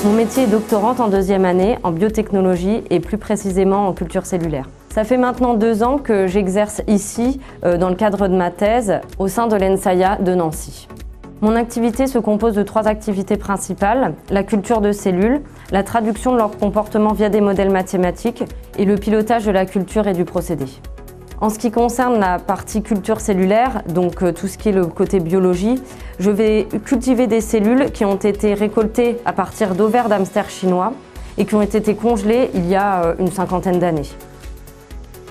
Mon métier est doctorante en deuxième année en biotechnologie et plus précisément en culture cellulaire. Ça fait maintenant 2 ans que j'exerce ici, dans le cadre de ma thèse, au sein de l'ENSAIA de Nancy. Mon activité se compose de 3 activités principales, la culture de cellules, la traduction de leur comportement via des modèles mathématiques et le pilotage de la culture et du procédé. En ce qui concerne la partie culture cellulaire, donc tout ce qui est le côté biologie, je vais cultiver des cellules qui ont été récoltées à partir d'ovaires d'hamsters chinois et qui ont été congelées il y a une 50aine d'années.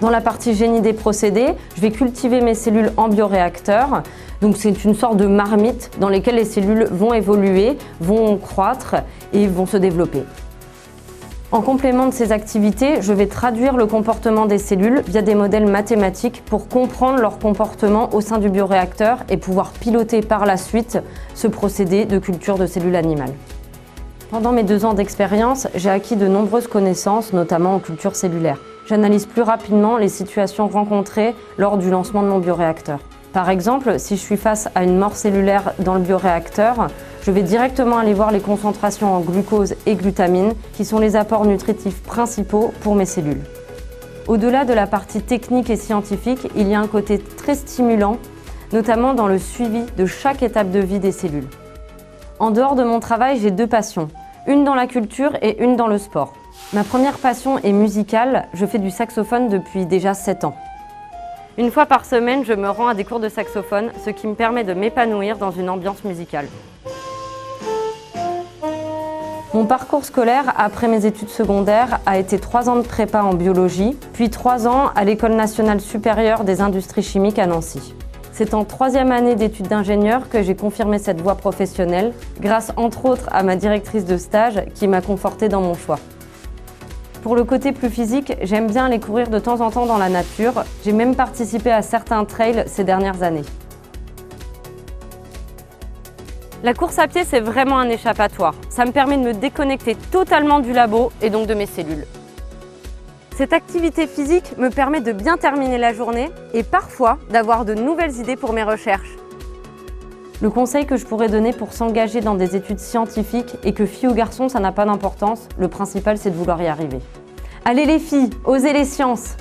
Dans la partie génie des procédés, je vais cultiver mes cellules en bioréacteur. Donc c'est une sorte de marmite dans lesquelles les cellules vont évoluer, vont croître et vont se développer. En complément de ces activités, je vais traduire le comportement des cellules via des modèles mathématiques pour comprendre leur comportement au sein du bioréacteur et pouvoir piloter par la suite ce procédé de culture de cellules animales. Pendant mes 2 ans d'expérience, j'ai acquis de nombreuses connaissances, notamment en culture cellulaire. J'analyse plus rapidement les situations rencontrées lors du lancement de mon bioréacteur. Par exemple, si je suis face à une mort cellulaire dans le bioréacteur, je vais directement aller voir les concentrations en glucose et glutamine, qui sont les apports nutritifs principaux pour mes cellules. Au-delà de la partie technique et scientifique, il y a un côté très stimulant, notamment dans le suivi de chaque étape de vie des cellules. En dehors de mon travail, j'ai 2 passions, une dans la culture et une dans le sport. Ma première passion est musicale, je fais du saxophone depuis déjà 7 ans. Une fois par semaine, je me rends à des cours de saxophone, ce qui me permet de m'épanouir dans une ambiance musicale. Mon parcours scolaire, après mes études secondaires, a été 3 ans de prépa en biologie, puis 3 ans à l'École nationale supérieure des industries chimiques à Nancy. C'est en 3e année d'études d'ingénieur que j'ai confirmé cette voie professionnelle, grâce entre autres à ma directrice de stage qui m'a confortée dans mon choix. Pour le côté plus physique, j'aime bien aller courir de temps en temps dans la nature. J'ai même participé à certains trails ces dernières années. La course à pied, c'est vraiment un échappatoire. Ça me permet de me déconnecter totalement du labo et donc de mes cellules. Cette activité physique me permet de bien terminer la journée et parfois d'avoir de nouvelles idées pour mes recherches. Le conseil que je pourrais donner pour s'engager dans des études scientifiques et que fille ou garçon, ça n'a pas d'importance, le principal c'est de vouloir y arriver. Allez les filles, osez les sciences!